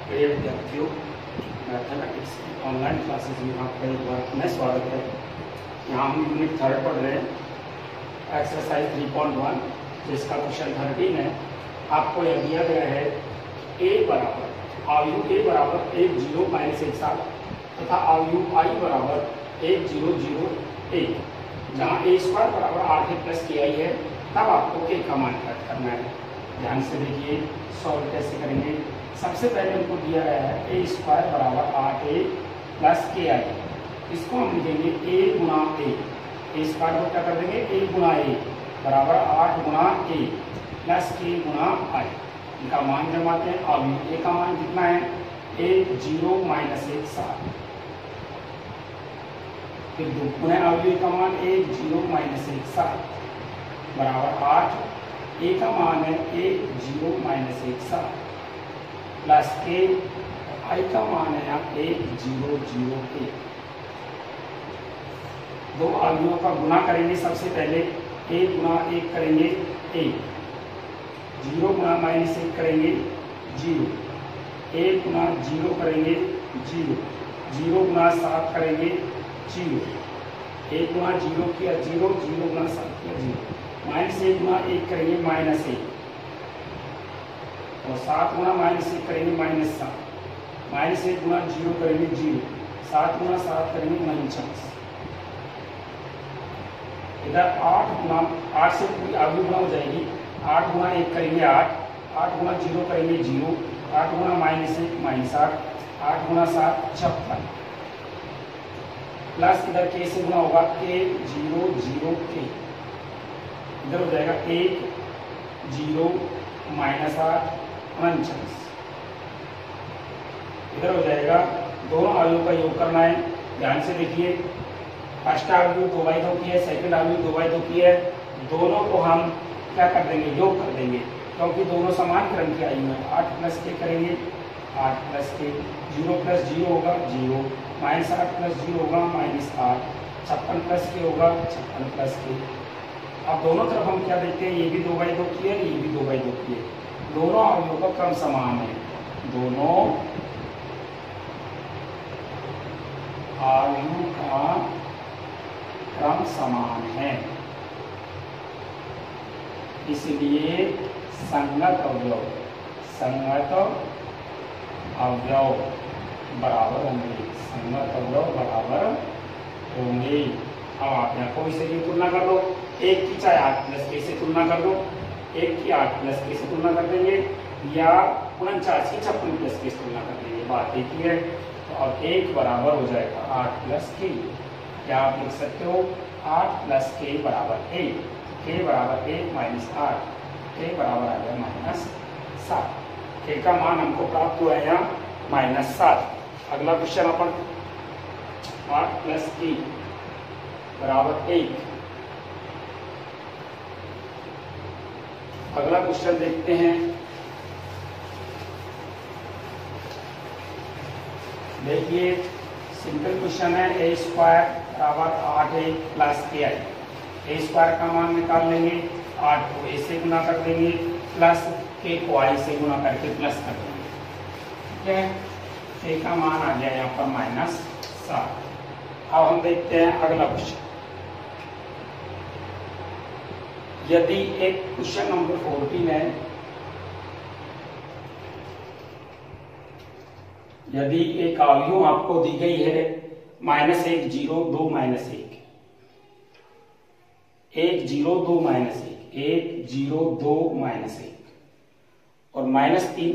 प्रिय विद्यार्थियों, मैथमेटिक्स की ऑनलाइन क्लासेज में आपका एक बार पुनः स्वागत है। यहाँ हम यूनिट 3 पढ़ रहे हैं, एक्सरसाइज 3.1, जिसका क्वेश्चन 13 है। आपको यह दिया गया है a बराबर आयु a बराबर 1 0 - 1 7 तथा आयु I बराबर 1 0 0 1, जहाँ a स्क्वायर बराबर 8 प्लस ki है। तब आपको k का मान प्राप्त करना है। ध्यान से देखिए सॉल्व कैसे करेंगे। सबसे पहले हमको दिया गया है a स्क्वायर बराबर 8a प्लस ki। इसको हम लिखेंगे a गुणा a स्क्वायर को क्या कर देंगे a गुणा a बराबर 8 गुणा a प्लस k गुणा i। इनका मान जमाते हैं। अब a का मान कितना है 1 0 - 1 7। फिर दुगुना अवयव का मान 1 0 - 1 7 बराबर 8। a का मान है 1 0 - 1 7 प्लस k, i का मान है यहाँ 1 0 0 1। दो अवयवों का गुणा करेंगे। सबसे पहले a गुणा 1 करेंगे a, 0 गुणा -1 करेंगे 0, 1 गुणा 0 करेंगे 0, 0 गुणा 7 करेंगे 0, 1 गुणा 0 किया 0, 0 गुणा 7 किया 0, -1 गुणा 1 करेंगे -1 और 7 गुणा -1 करेंगे -7, -1 गुणा 0 करेंगे 0, 7 गुणा 7 करेंगे 49। इधर 8 से पूरी आगे गुणा हो जाएगी। 8 गुणा 1 करेंगे 8, 8 गुणा 0 करेंगे 0, 8 गुणा -1 -8, 8 गुणा 7 56 प्लस इधर k से गुणा होगा k 0 0 k। इधर हो जाएगा 1 0 -8 49। इधर हो जाएगा। दोनों अवयवों का योग करना है। ध्यान से देखिए, फर्स्ट अवयव 2/2 की है, सेकंड अवयव 2/2 की है। दोनों को हम क्या कर देंगे योग कर देंगे, क्योंकि दोनों समान क्रम की आयु है। 8 प्लस k करेंगे 8 प्लस k, 0 प्लस 0 होगा 0, -8 प्लस 0 होगा -8, 56 प्लस k होगा 56 प्लस k। अब दोनों तरफ हम क्या देखते हैं, ये भी 2/2 की है, ये भी 2/2 की है। दोनों अवयवों का क्रम समान है। दोनों अवयवों का क्रम समान है, इसलिए संगत अवयव बराबर होंगे। संगत अवयव बराबर होंगे। अब आप यहाँ कोई से भी तुलना कर लो। 1 की चाहे 8 प्लस k से तुलना कर दो, 1 की 8 प्लस k से तुलना कर देंगे, या 49 की 56 प्लस k से तुलना कर देंगे। बात एक ही है। तो अब 1 बराबर हो जाएगा 8 प्लस k। क्या आप लिख सकते हो 8 प्लस k बराबर 1, k बराबर 1 - 8, k बराबर आ गया -7। k का मान हमको प्राप्त हुआ है यहाँ -7। अगला क्वेश्चन अपन 8 प्लस k बराबर 1। अगला क्वेश्चन देखते हैं। देखिए सिंपल क्वेश्चन है। a स्क्वायर बराबर 8a plus ki। a square का मान निकाल लेंगे, 8 को a से गुना कर देंगे प्लस k को i से गुना करके प्लस कर देंगे। ठीक है, k का मान आ गया यहाँ पर -7। अब हम देखते हैं अगला क्वेश्चन। यदि एक क्वेश्चन नंबर 14 है, यदि एक आयु आपको दी गई है -1 0 2 -1, 1 0 2 -1, 1 0 2 -1 और -3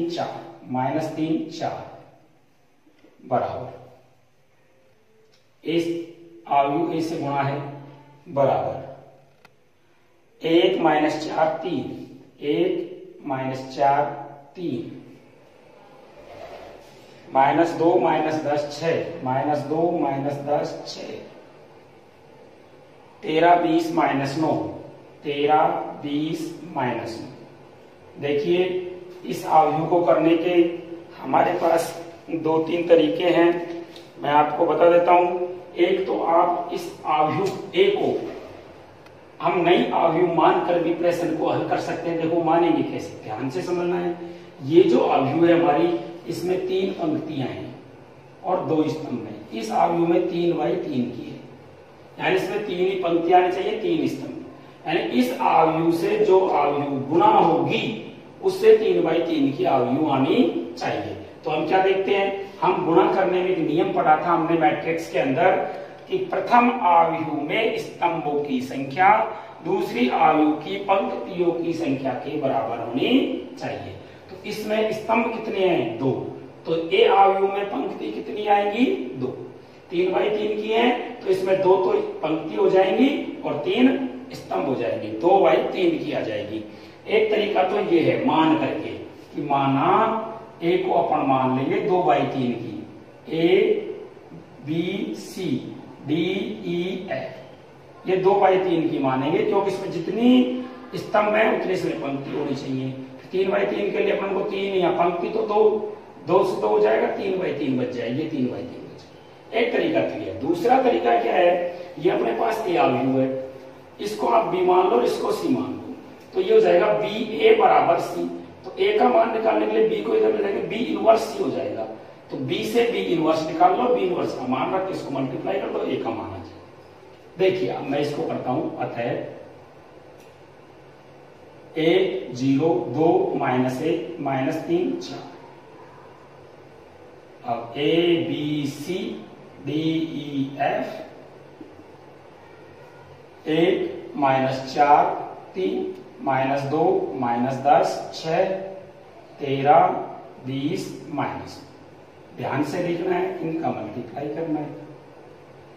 4 बराबर इस आयु a से गुणा है बराबर 1 - 4 3, 1 - 4 3, -2 - 10 6, -2 - 10 6, 13 20 -9, 13 20 -9। देखिए इस आयु को करने के हमारे पास 2-3 तरीके हैं। मैं आपको बता देता हूं। एक तो आप इस आयु a को हम नई आयु मानकर भी प्रश्न को हल कर सकते हैं। देखो मानेंगे कैसे, ध्यान से समझना है। ये जो आयु है हमारी, इसमें 3 पंक्तियां हैं और 2 स्तंभ हैं। इस आयु में 3/3 की है, यानी इसमें 3 ही पंक्तियां आनी चाहिए, 3 स्तंभ। यानी इस आयु से जो आयु गुना होगी उससे 3/3 की आयु आनी चाहिए। तो हम क्या देखते हैं, हम गुणा करने में एक नियम पढ़ा था हमने मैट्रिक्स के अंदर कि प्रथम आयु में स्तंभों की संख्या दूसरी आयु की पंक्तियों की संख्या के बराबर होनी चाहिए। तो इसमें स्तंभ कितने हैं, 2। तो ए आयु में पंक्ति कितनी आएंगी, 2। 3/3 की है तो इसमें 2 तो पंक्ति हो जाएंगी और 3 स्तंभ हो जाएंगे, 2/3 की आ जाएगी। एक तरीका तो ये है मान करके कि माना ए को अपन मान लेंगे 2/3 की, A B C D E F, ये 2/3 की मानेंगे क्योंकि इसमें जितनी स्तंभ है उतनी इसमें पंक्ति होनी चाहिए। 3/3 के लिए अपन को 3 या पंक्ति तो 2 से 2 हो जाएगा, 3/3 बच जाएगी, 3/3 बच जाएगा। एक तरीका तो यह। दूसरा तरीका क्या है, ये अपने पास ए आयु है, इसको आप बी मान लो, इसको सी मान लो, तो ये हो जाएगा बी ए बराबर सी। तो ए का मान निकालने के लिए बी को इधर ले जाएंगे, बी इनवर्स सी हो जाएगा। तो बी से बी इनवर्स निकाल लो, बी इनवर्स का मान रख के इसको मल्टीप्लाई कर दो, ए का मान आ जाएगा। देखिए अब मैं इसको करता हूं, अतः ए 0 2 -1 -3 4। अब A B C D E F 1 -4 3 -2 -10 6 13 20 minus. ध्यान से देखना है, इनका मल्टीप्लाई करना है।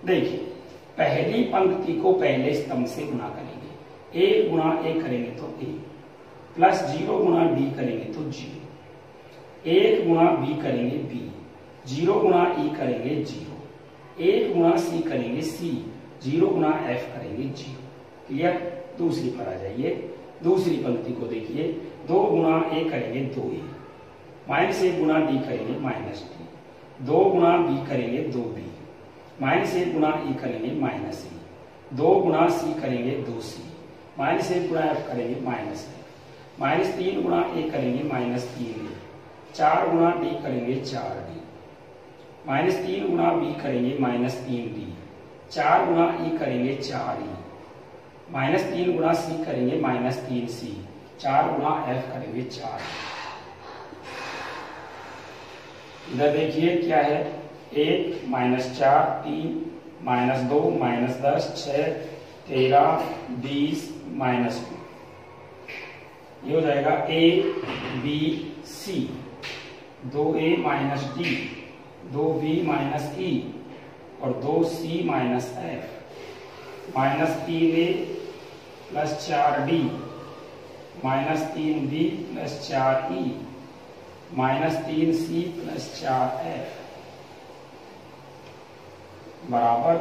देखिए पहली पंक्ति को पहले स्तंभ से गुणा करेंगे, ए गुणा ए करेंगे तो ए, प्लस 0 गुणा डी करेंगे तो 0, 1 गुणा बी करेंगे बी, 0 गुणा ई करेंगे 0, 1 गुणा सी करेंगे सी, 0 गुणा एफ करेंगे 0। क्लियर। दूसरी पर आ जाइए, दूसरी पंक्ति को देखिए, 2 गुणा ए करेंगे 2a, -1 गुणा डी करेंगे -d, 2 गुणा बी करेंगे 2b, -1 गुणा ई करेंगे -e, 2 गुणा सी करेंगे 2c, -1 गुणा एफ करेंगे -f, -3 गुणा ए करेंगे -3a, 4 गुणा डी करेंगे 4d, -3 गुणा बी करेंगे -3d, 4 गुणा ई करेंगे 4e, -3 गुणा सी करेंगे -3c, 4 गुणा एफ करेंगे 4। इधर देखिए क्या है, 1 -4 3 -2 -10 6 13 20 -2। ये हो जाएगा A B C, 2a -d, 2b -e और 2c -f, -3a + 4d -3b + 4e -3c + 4f बराबर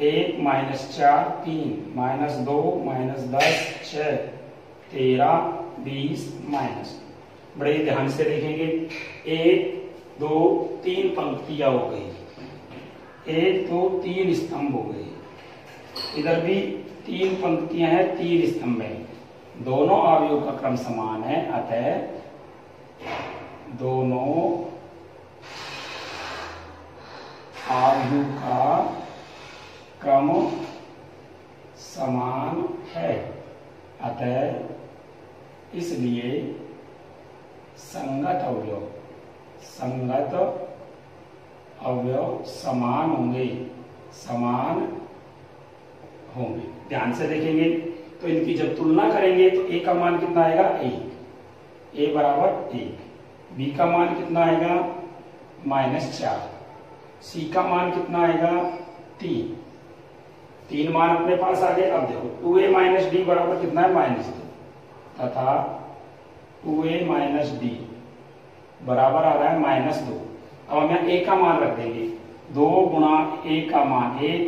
1 -4 3 -2 -10 6 13 20 माइनस। बड़े ध्यान से देखेंगे, 1 2 3 पंक्तियां हो गई, 1 2 3 स्तंभ हो गए, इधर भी 3 पंक्तियां हैं 3 स्तंभ हैं, दोनों आयु का क्रम समान है, अतः दोनों आयु का क्रम समान है, अतः इसलिए संगत अवयव समान होंगे। ध्यान से देखेंगे तो इनकी जब तुलना करेंगे तो ए का मान कितना आएगा 1, ए बराबर 1, बी का मान कितना आएगा -4, सी का मान कितना आएगा 3 मान अपने पास आ गए। अब देखो 2a - d बराबर कितना है -2 तथा 2a - d बराबर आ रहा है -2। अब हम यहाँ a का मान रख देंगे, 2 गुणा a का मान 1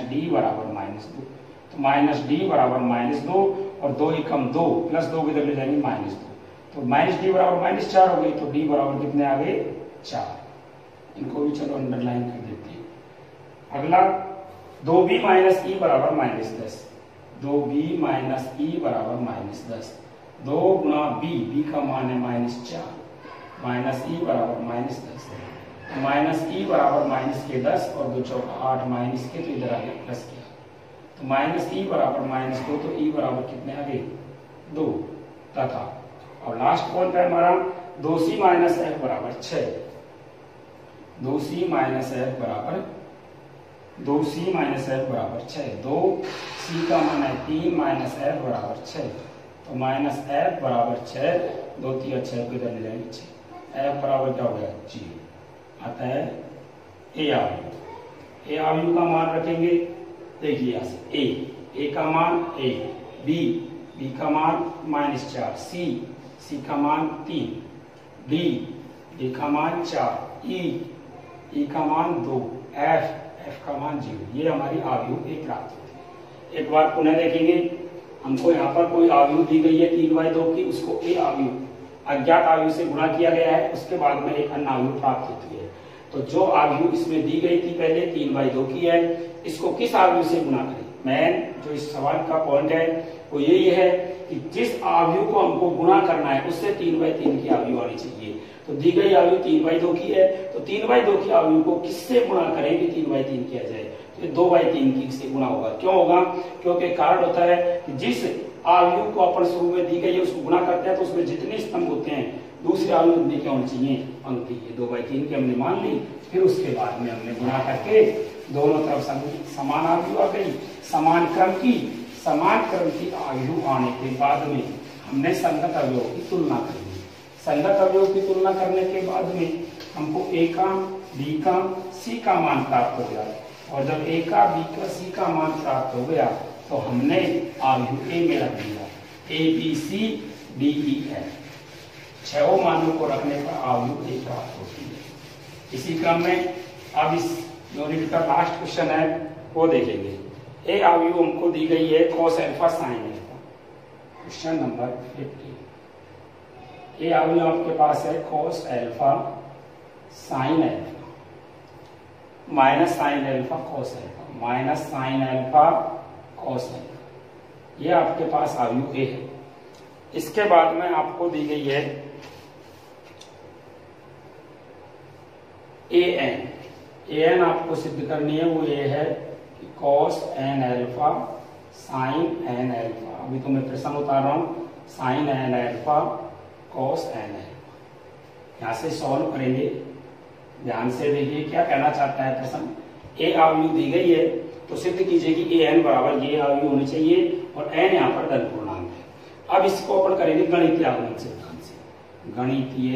- d बराबर -2, तो -d बराबर -2 और 2 एकम 2 प्लस 2 किधर ले जाएंगे -2, तो -d बराबर -4 हो गई, तो d बराबर कितने आ गए 4। इनको भी चलो अंडरलाइन कर देते हैं। अगला 2b - e बराबर -10, 2b - e बराबर -10, 2 गुणा b का मान है -4, माइनस ई बराबर -10, माइनस ई बराबर -10 और 2 चौका 8 माइनस के, तो इधर आ गया प्लस के, तो माइनस ई बराबर -2, तो ई बराबर कितने आ गए 2 तथा, और लास्ट पॉइंट है हमारा 2c माइनस f बराबर 6, 2c माइनस f बराबर 2c माइनस f बराबर 6, 2c का मान है 3 माइनस f बराबर 6, तो माइनस f बराबर 6, 2 3 6 को इधर ले जाएंगे 6, f बराबर क्या हो गया 0, अतः ए आयु का मान रखेंगे, देखिए यहाँ से ए का मान a, b का मान -4, c का मान 3, d का मान 4, e का मान 2, f का मान 0, ये हमारी आयु एक प्राप्त होती है। एक बार पुनः देखेंगे, हमको यहाँ पर कोई आयु दी गई है 3/2 की, उसको ए आयु अज्ञात आयु से गुणा किया गया है, उसके बाद में एक अन्य आयु प्राप्त होती है। तो जो आयु इसमें दी गई थी पहले 3/2 की है, इसको किस आयु से गुणा करें? मैन जो इस सवाल का पॉइंट है वो यही है कि जिस आयु को हमको गुणा करना है उससे 3/3 की आयु आनी चाहिए। तो दी गई आयु 3/2 की है, तो 3/2 की आयु को किससे गुणा करें कि 3/3 किया जाए? तो 2/3 की से गुणा होगा। क्यों होगा? क्योंकि कारण होता है कि जिस आयु को अपन शुरू में दी गई है उसको गुणा करते हैं तो उसमें जितने स्तंभ होते हैं दूसरी आयु उतनी क्या होनी चाहिए? पंक्ति। ये 2/3 की हमने मान ली, फिर उसके बाद में हमने गुणा करके दोनों तरफ समान आयु आ गई। समान क्रम की आयु आने के बाद में हमने संगत अवयव की तुलना करेंगे। संगत अवयव की तुलना करने के बाद में हमको ए का, बी का, सी का मान प्राप्त हो गया, और जब ए का, बी का, सी का मान प्राप्त हो गया तो हमने आयु ए में रख दिया। A B C D E F 6 मानों को रखने पर आयु ए प्राप्त होती है। इसी क्रम में अब इस यूनिट का लास्ट क्वेश्चन है वो देखेंगे। ए आयु हमको दी गई है cos alpha sin alpha. Question number 15। ए आयु आपके पास है cos alpha sin alpha minus sin alpha cos alpha minus sin alpha cos alpha. ये आपके पास आयु ए है। इसके बाद में आपको दी गई है एन आपको सिद्ध करनी है। वो ये है कि cos n alpha sin n alpha. अभी तो मैं प्रश्न उतार रहा हूं, sin n alpha cos n alpha. यहां से सॉल्व करेंगे। ध्यान से देखिए क्या कहना चाहता है प्रश्न। ए आयु दी गई है तो सिद्ध कीजिए कि ए एन बराबर ये आयु होनी चाहिए और एन यहाँ पर धन पूर्णांक है। अब इसको अपन करेंगे गणितीय आगमन सिद्धांत से। गणितीय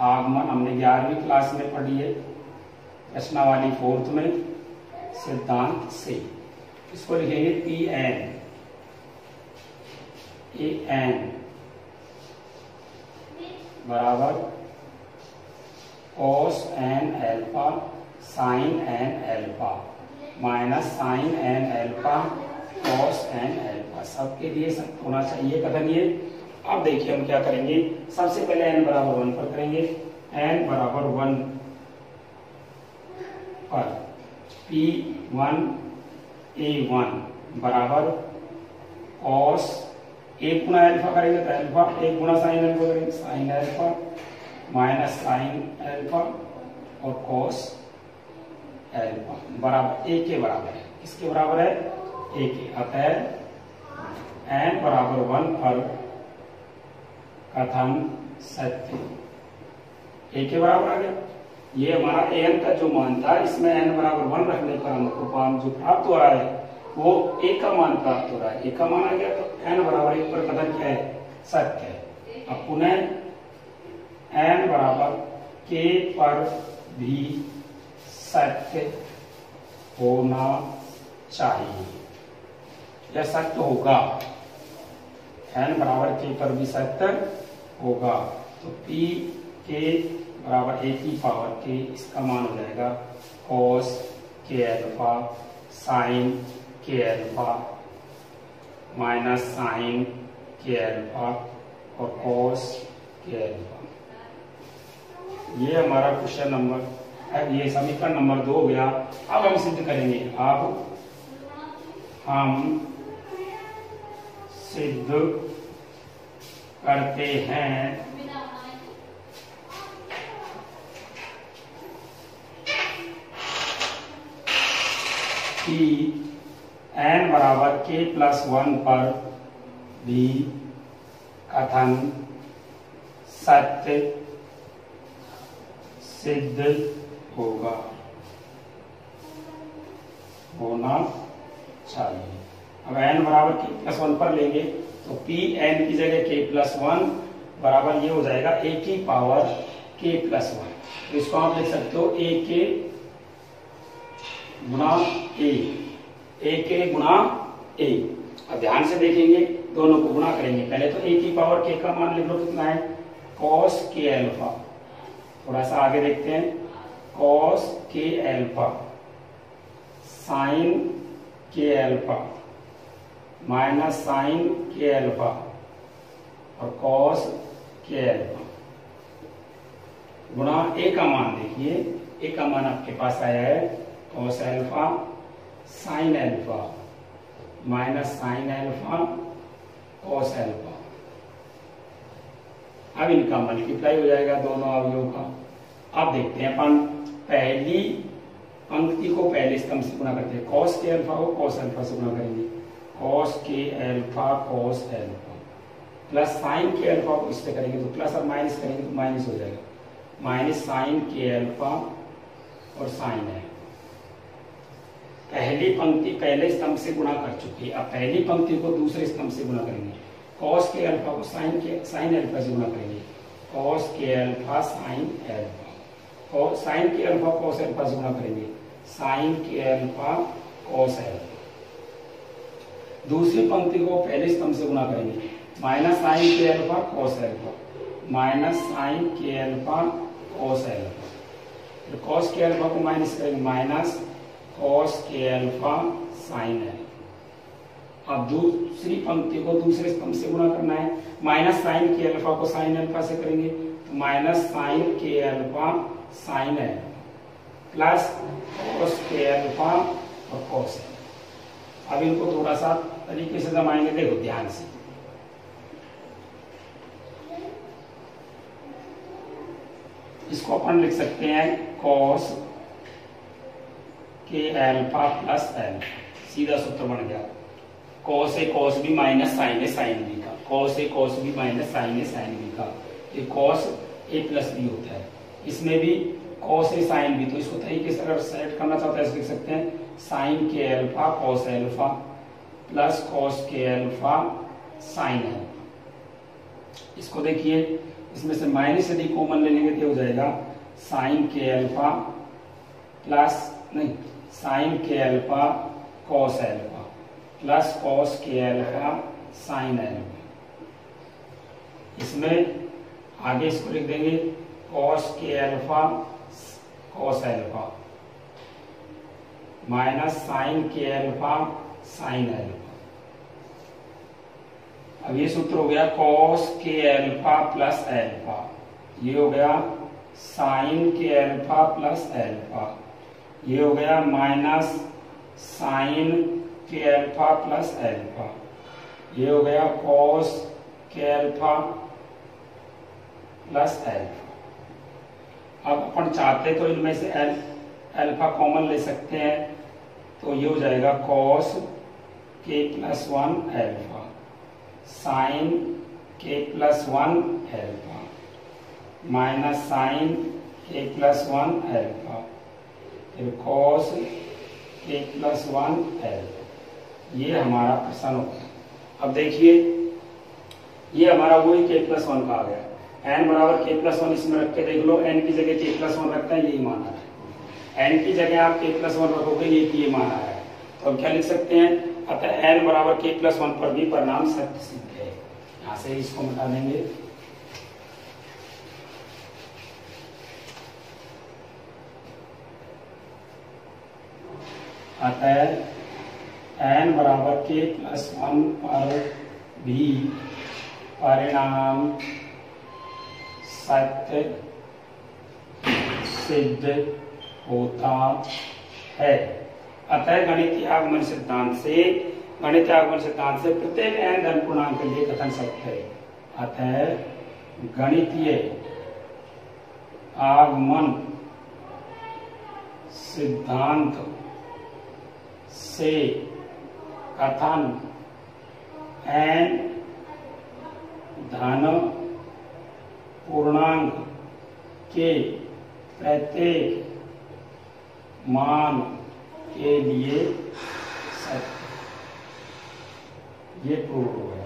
आगमन हमने 11वीं क्लास में पढ़ी है, प्रश्नावली 4th में, सिद्धांत से। इसको लिखेंगे पी एन ए एन बराबर cos n alpha sin n alpha minus sin n alpha cos n alpha. सबके लिए सब होना चाहिए कथन ये। अब देखिए हम क्या करेंगे। सबसे पहले n बराबर 1 पर करेंगे। n बराबर 1 पर P1 A1 बराबर cos 1 गुना अल्फा करेंगे तो अल्फा, 1 गुना sin अल्फा करेंगे sin alpha minus sin alpha और cos अल्फा बराबर a के बराबर है। किसके बराबर है? a के। अतः n बराबर 1 पर कथन सत्य a के बराबर आ गया। ये हमारा n का जो मान था, इसमें n बराबर 1 रखने पर हमको जो प्राप्त हो रहा है वो a का मान प्राप्त हो रहा है। a का मान आ गया तो n बराबर 1 पर कथन क्या है? सत्य है। अब पुनः n बराबर k पर भी सत्य होना चाहिए। यह सत्य होगा। n बराबर k पर भी सत्य होगा तो p k बराबर a की पावर k, इसका मान हो जाएगा cos k alpha sin k alpha minus sin k alpha और cos k अल्फा। ये हमारा क्वेश्चन नंबर, ये समीकरण नंबर 2 हो गया। अब हम सिद्ध करेंगे। अब हम सिद्ध करते हैं कि n बराबर k+1 पर भी कथन सत्य सिद्ध होना चाहिए। अब n बराबर k+1 पर लेंगे तो p n की जगह k+1 बराबर ये हो जाएगा a की पावर k+1। तो इसको आप लिख सकते हो a के गुणा a गुणा a। अब ध्यान से देखेंगे, दोनों को गुणा करेंगे। पहले तो a की पावर k का मान लिख लो, कितना है cos k अल्फा। थोड़ा सा आगे देखते हैं, cos k alpha sin k alpha minus sin k alpha और cos k अल्फा गुणा a का मान। देखिए a का मान आपके पास आया है cos alpha sin alpha minus sin alpha cos alpha. अब इनका मल्टीप्लाई हो जाएगा दोनों अवयवों का। अब देखते हैं अपन पहली पंक्ति को पहले स्तंभ से गुणा करते हैं। cos k अल्फा को cos अल्फा से गुणा करेंगे, cos k alpha cos alpha plus sin k alpha को इससे करेंगे तो प्लस और माइनस करेंगे तो माइनस हो जाएगा, माइनस sin k अल्फा और sin है। पहली पंक्ति पहले स्तंभ से गुणा कर चुकी है, अब पहली पंक्ति को दूसरे स्तंभ से गुणा करेंगे। cos k अल्फा को sin अल्फा से गुणा करेंगे, cos k alpha sin alpha और sin k alpha cos alpha से गुणा करेंगे, sin k alpha cos alpha. दूसरी पंक्ति को पहले स्तंभ से गुणा करेंगे, minus sin k alpha cos alpha minus sin k alpha cos alpha. फिर cos k अल्फा को माइनस करेंगे, minus cos k alpha sin alpha. अब दूसरी पंक्ति को दूसरे स्तंभ से गुणा करना है, माइनस sin k अल्फा को sin अल्फा से करेंगे तो minus sin k alpha sin alpha plus cos k alpha और cos अल्फा। अब इनको थोड़ा सा तरीके से जमाएंगे, देखो ध्यान से। इसको अपन लिख सकते हैं cos k alpha plus alpha, सीधा सूत्र बन गया। cos a cos b minus sin a sin b का, cos a cos b minus sin a sin b का, ये cos a प्लस b होता है। इसमें भी cos a sin b, तो इसको तरीके से अगर सेट करना चाहते हैं लिख सकते हैं sin k alpha cos alpha plus cos k alpha sin alpha. इसको देखिए, इसमें से माइनस यदि कॉमन ले लेंगे तो हो जाएगा sin k अल्फा प्लस नहीं sin k alpha cos alpha plus cos k alpha sin alpha. इसमें आगे इसको लिख देंगे cos k alpha cos alpha minus sin k alpha sin alpha. अब ये सूत्र हो गया cos k alpha plus alpha, ये हो गया sin k alpha plus alpha, ये हो गया minus sin k alpha plus alpha, ये हो गया cos k alpha plus alpha. अब अपन चाहते तो इनमें से अल्फा कॉमन ले सकते हैं, तो ये हो जाएगा cos k plus 1 alpha sin k plus 1 alpha minus sin k plus 1 alpha फिर cos k प्लस 1 अल्फा। ये हमारा प्रश्न होगा। अब देखिए ये हमारा वही k प्लस 1 का आ गया, n बराबर k प्लस 1 इसमें रख के देख लो, n की जगह k प्लस 1 रखता है, यही मान आ रहा है। n की जगह आप k प्लस 1 रखोगे, ये मान आ रहा है। तो अब क्या लिख सकते हैं, अतः n बराबर k प्लस 1 पर भी परिणाम सत्य सिद्ध है। यहाँ से इसको मिटा देंगे, अतः n बराबर k प्लस 1 पर भी परिणाम सत्य सिद्ध होता है। अतः गणितीय आगमन सिद्धांत से प्रत्येक n धन पूर्णांक के लिए कथन सत्य है। अतः गणितीय आगमन सिद्धांत से कथन n धन पूर्णांक के प्रत्येक मान के लिए सत्य। ये प्रूव हो गया।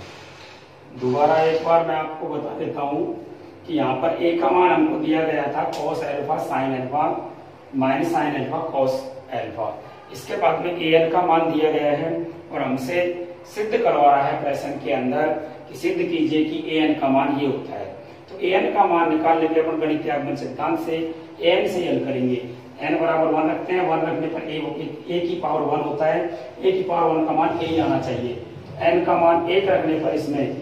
दोबारा एक बार मैं आपको बता देता हूं कि यहाँ पर a का मान हमको दिया गया था cos alpha sin alpha minus sin alpha cos alpha. इसके बाद में an का मान दिया गया है और हमसे सिद्ध करवा रहा है प्रश्न के अंदर कि सिद्ध कीजिए कि an का मान ये होता है। तो an का मान निकालने के लिए अपन गणितीय आगमन सिद्धांत से n से हल करेंगे। n बराबर 1 रखते हैं, 1 रखने पर a की पावर 1 होता है, a की पावर 1 का मान a ही आना चाहिए। n का मान 1 रखने पर इसमें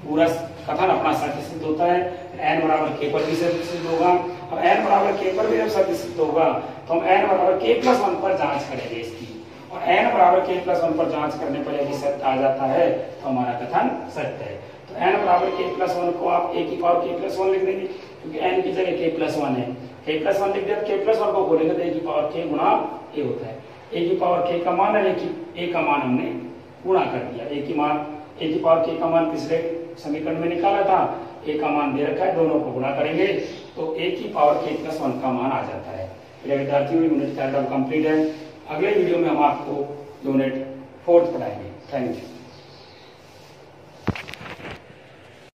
पूरा कथन अपना सत्य सिद्ध होता है। n बराबर k पर भी सत्य सिद्ध होगा। अब n बराबर k पर भी जब सत्य सिद्ध होगा तो हम n बराबर k प्लस 1 पर जांच करेंगे इसकी, और n बराबर k प्लस 1 पर जांच करने पर यदि सत्य आ जाता है तो हमारा कथन सत्य है। तो n बराबर k प्लस 1 को आप a की पावर k प्लस 1 लिख देंगे, क्योंकि n की जगह k प्लस 1 है। k प्लस 1 लिख दिया, k प्लस 1 को खोलेंगे तो a की पावर k गुणा a होता है। a की पावर k का मान है, a का मान हमने गुणा कर दिया। a की पावर k का मान पिछले समीकरण में निकाला था, a का मान दे रखा है, दोनों को गुणा करेंगे तो a की पावर k प्लस 1 का मान आ जाता है। प्रिय विद्यार्थियों, यूनिट 3 कंप्लीट है। अगले वीडियो में हम आपको यूनिट 4 पढ़ाएंगे। Thank you.